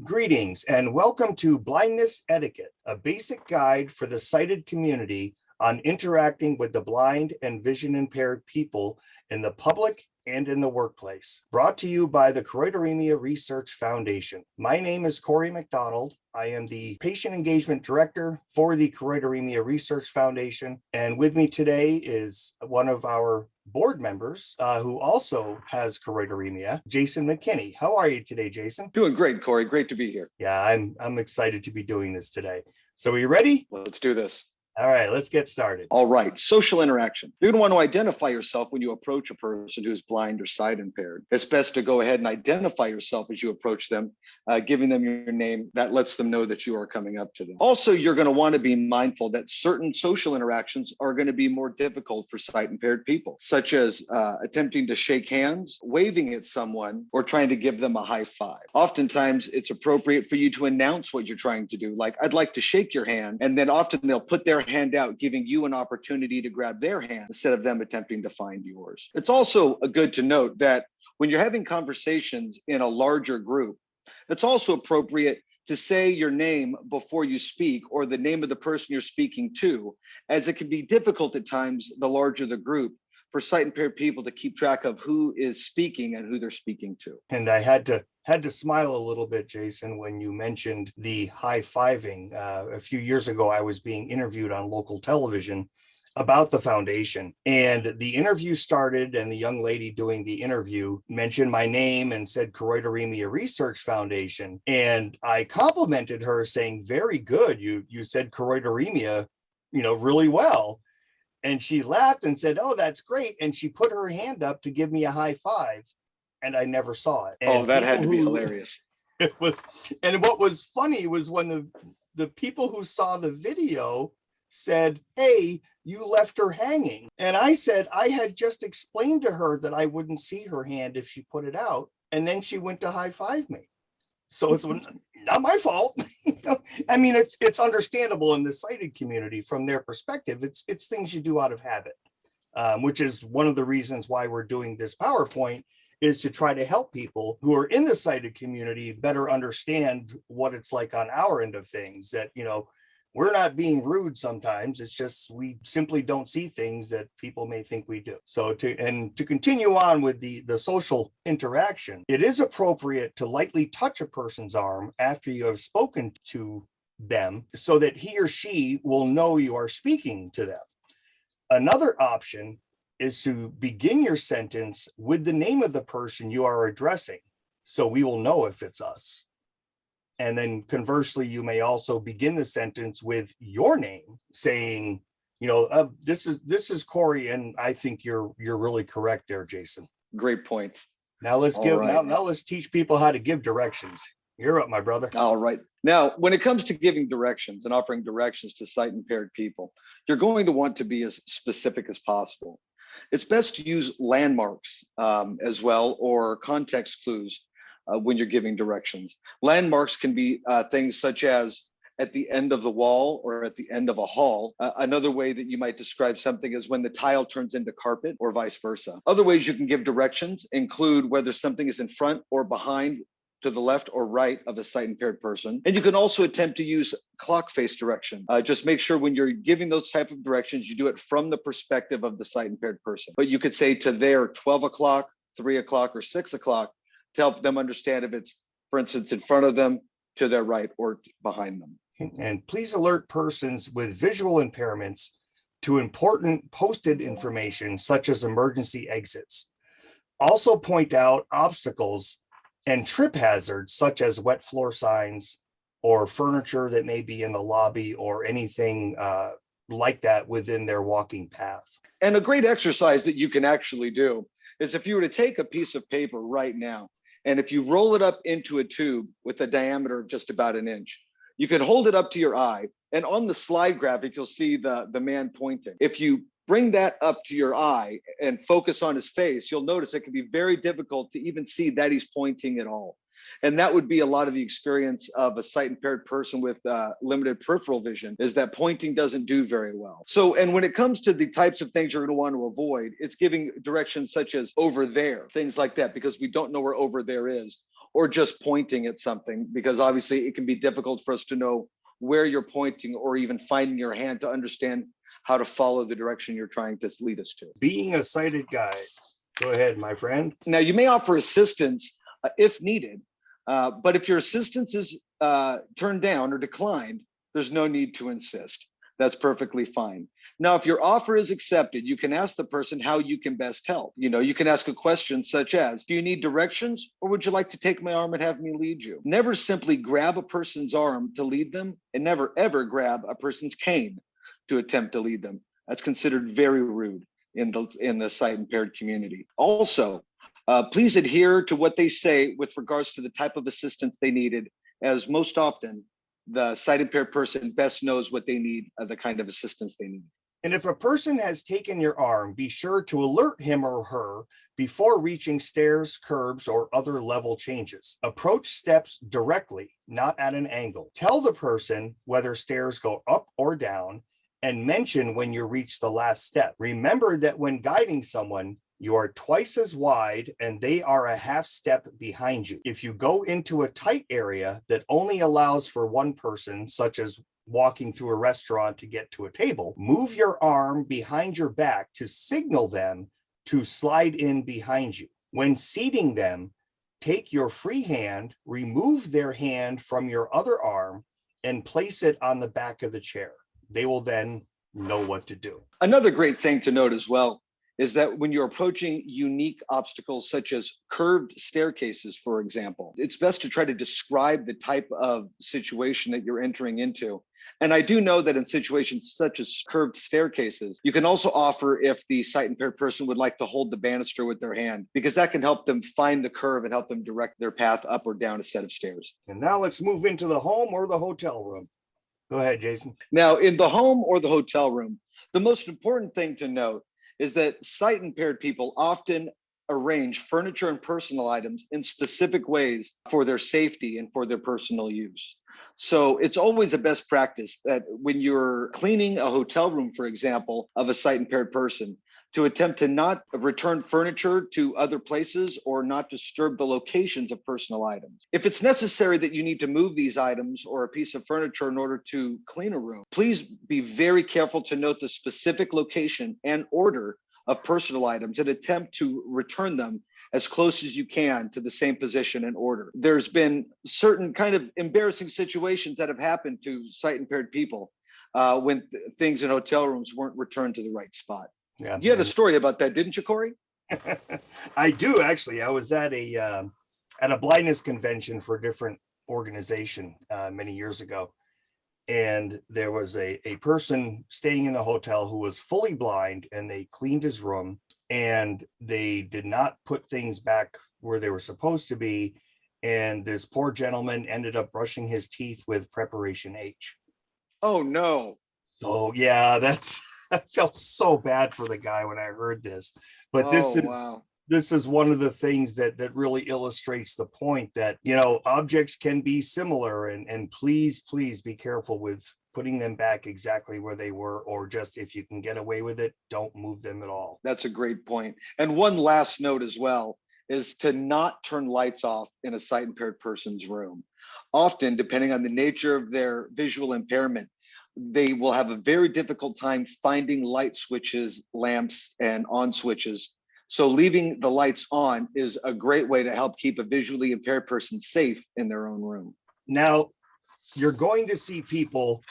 Greetings and welcome to Blindness Etiquette, a basic guide for the sighted community on interacting with the blind and vision impaired people in the public and in the workplace. Brought to you by the Choroideremia Research Foundation. My name is Corey McDonald. I am the Patient Engagement Director for the Choroideremia Research Foundation. And with me today is one of our board members who also has choroideremia, Jason McKinney. How are you today, Jason? Doing great, Corey. Great to be here. Yeah, I'm excited to be doing this today. So are you ready? Let's do this. All right, let's get started. All right, social interaction. You're going to want to identify yourself when you approach a person who's blind or sight impaired. It's best to go ahead and identify yourself as you approach them, giving them your name. That lets them know that you are coming up to them. Also, you're going to want to be mindful that certain social interactions are going to be more difficult for sight impaired people, such as attempting to shake hands, waving at someone, or trying to give them a high five. Oftentimes, it's appropriate for you to announce what you're trying to do, like, I'd like to shake your hand, and then often they'll put their hand out, giving you an opportunity to grab their hand instead of them attempting to find yours. It's also good to note that when you're having conversations in a larger group, it's also appropriate to say your name before you speak or the name of the person you're speaking to, as it can be difficult at times, the larger the group, for sight impaired people to keep track of who is speaking and who they're speaking to. And I had to smile a little bit, Jason, when you mentioned the high-fiving. A few years ago, I was being interviewed on local television about the foundation. And the interview started, and the young lady doing the interview mentioned my name and said Choroideremia Research Foundation. And I complimented her, saying, very good. You said choroideremia, really well. And she laughed and said, oh, that's great. And she put her hand up to give me a high five. And I never saw it. And that had to be hilarious. It was, and what was funny was when the people who saw the video said, hey, you left her hanging. And I said, I had just explained to her that I wouldn't see her hand if she put it out. And then she went to high five me. So it's not my fault. I mean, it's understandable in the sighted community from their perspective. It's things you do out of habit, which is one of the reasons why we're doing this PowerPoint, is to try to help people who are in the sighted community better understand what it's like on our end of things, that, we're not being rude sometimes. It's just we simply don't see things that people may think we do. So to continue on with the social interaction, it is appropriate to lightly touch a person's arm after you have spoken to them so that he or she will know you are speaking to them. Another option is to begin your sentence with the name of the person you are addressing, so we will know if it's us. And then conversely, you may also begin the sentence with your name, saying, this is Corey, and I think you're really correct there, Jason. Great point. Now let's now let's teach people how to give directions. You're up, my brother. All right. Now, when it comes to giving directions and offering directions to sight impaired people, you're going to want to be as specific as possible. It's best to use landmarks as well, or context clues when you're giving directions. Landmarks can be things such as at the end of the wall or at the end of a hall. Another way that you might describe something is when the tile turns into carpet, or vice versa. Other ways you can give directions include whether something is in front or behind, to the left or right of a sight impaired person. And you can also attempt to use clock face direction. Just make sure when you're giving those type of directions, you do it from the perspective of the sight impaired person. But you could say to their 12 o'clock, 3 o'clock, or 6 o'clock to help them understand if it's, for instance, in front of them, to their right, or behind them. And please alert persons with visual impairments to important posted information such as emergency exits. Also point out obstacles and trip hazards such as wet floor signs or furniture that may be in the lobby or anything like that within their walking path. And a great exercise that you can actually do is if you were to take a piece of paper right now, and if you roll it up into a tube with a diameter of just about an inch, you can hold it up to your eye, and on the slide graphic, you'll see the man pointing. If you bring that up to your eye and focus on his face, you'll notice it can be very difficult to even see that he's pointing at all. And that would be a lot of the experience of a sight impaired person with limited peripheral vision, is that pointing doesn't do very well. So, and when it comes to the types of things you're going to want to avoid, it's giving directions such as over there, things like that, because we don't know where over there is. or just pointing at something, because obviously it can be difficult for us to know where you're pointing or even finding your hand to understand how to follow the direction you're trying to lead us to. Being a sighted guide. Go ahead, my friend. Now, you may offer assistance if needed, but if your assistance is turned down or declined, there's no need to insist. That's perfectly fine. Now, if your offer is accepted, you can ask the person how you can best help. You can ask a question such as, do you need directions, or would you like to take my arm and have me lead you? Never simply grab a person's arm to lead them, and never ever grab a person's cane to attempt to lead them. That's considered very rude in the sight impaired community. Also, please adhere to what they say with regards to the type of assistance they needed, as most often the sight impaired person best knows what they need, the kind of assistance they need. And if a person has taken your arm, be sure to alert him or her before reaching stairs, curbs, or other level changes. Approach steps directly, not at an angle. Tell the person whether stairs go up or down, and mention when you reach the last step. Remember that when guiding someone, you are twice as wide and they are a half step behind you. If you go into a tight area that only allows for one person, such as walking through a restaurant to get to a table, move your arm behind your back to signal them to slide in behind you. When seating them, take your free hand, remove their hand from your other arm, and place it on the back of the chair. They will then know what to do. Another great thing to note as well is that when you're approaching unique obstacles such as curved staircases, for example, it's best to try to describe the type of situation that you're entering into. And I do know that in situations such as curved staircases, you can also offer if the sight impaired person would like to hold the banister with their hand, because that can help them find the curve and help them direct their path up or down a set of stairs. And now let's move into the home or the hotel room. Go ahead, Jason. Now, in the home or the hotel room, the most important thing to note is that sight impaired people often arrange furniture and personal items in specific ways for their safety and for their personal use. So it's always a best practice that when you're cleaning a hotel room, for example, of a sight impaired person, to attempt to not return furniture to other places or not disturb the locations of personal items. If it's necessary that you need to move these items or a piece of furniture in order to clean a room, please be very careful to note the specific location and order of personal items and attempt to return them as close as you can to the same position and order. There's been certain kind of embarrassing situations that have happened to sight impaired people when things in hotel rooms weren't returned to the right spot. Yeah, you had a story about that, didn't you, Corey? I do, actually. I was at a blindness convention for a different organization many years ago, and there was a person staying in the hotel who was fully blind, and they cleaned his room, and they did not put things back where they were supposed to be, and this poor gentleman ended up brushing his teeth with preparation H. Oh no. So yeah, I felt so bad for the guy when I heard this, but this is one of the things that really illustrates the point that, objects can be similar, and please be careful with putting them back exactly where they were, or just if you can get away with it, don't move them at all. That's a great point. And one last note as well is to not turn lights off in a sight impaired person's room. Often, depending on the nature of their visual impairment, they will have a very difficult time finding light switches, lamps, and on switches. So leaving the lights on is a great way to help keep a visually impaired person safe in their own room. Now, you're going to see people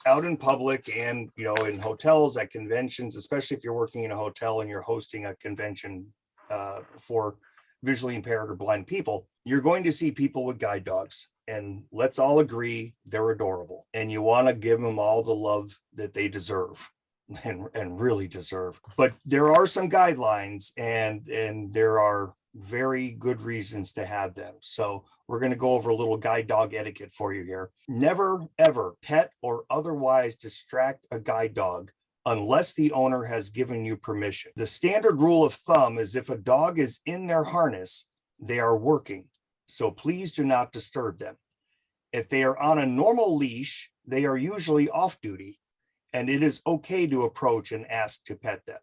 out in public and, in hotels, at conventions, especially if you're working in a hotel and you're hosting a convention for visually impaired or blind people, you're going to see people with guide dogs. And let's all agree they're adorable, and you want to give them all the love that they deserve and really deserve. But there are some guidelines, and there are very good reasons to have them. So we're going to go over a little guide dog etiquette for you here. Never, ever pet or otherwise distract a guide dog unless the owner has given you permission. The standard rule of thumb is if a dog is in their harness, they are working. So please do not disturb them. If they are on a normal leash, they are usually off duty, and it is okay to approach and ask to pet them.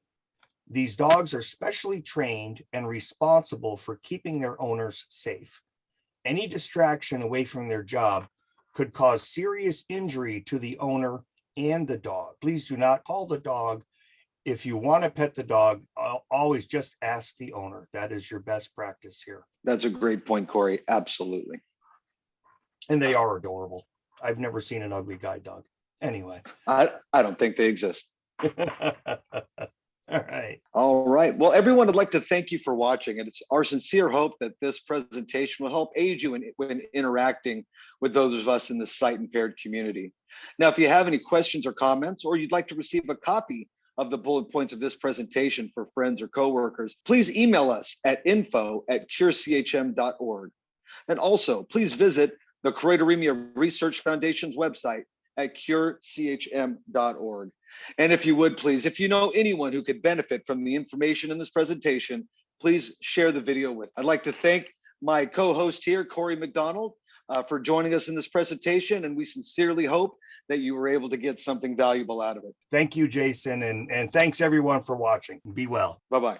These dogs are specially trained and responsible for keeping their owners safe. Any distraction away from their job could cause serious injury to the owner and the dog. Please do not call the dog. If you want to pet the dog, always just ask the owner. That is your best practice here. That's a great point, Corey. Absolutely. And they are adorable. I've never seen an ugly guide dog. Anyway. I don't think they exist. All right. All right. Well, everyone, I'd like to thank you for watching. And it's our sincere hope that this presentation will help aid you when interacting with those of us in the sight impaired community. Now, if you have any questions or comments, or you'd like to receive a copy of the bullet points of this presentation for friends or coworkers, please email us at info@curechm.org. And also, please visit the Choroideremia Research Foundation's website at curechm.org. And if you would, please, if you know anyone who could benefit from the information in this presentation, please share the video with. I'd like to thank my co-host here, Corey McDonald, for joining us in this presentation. And we sincerely hope that you were able to get something valuable out of it. Thank you, Jason. And thanks everyone for watching. Be well. Bye-bye.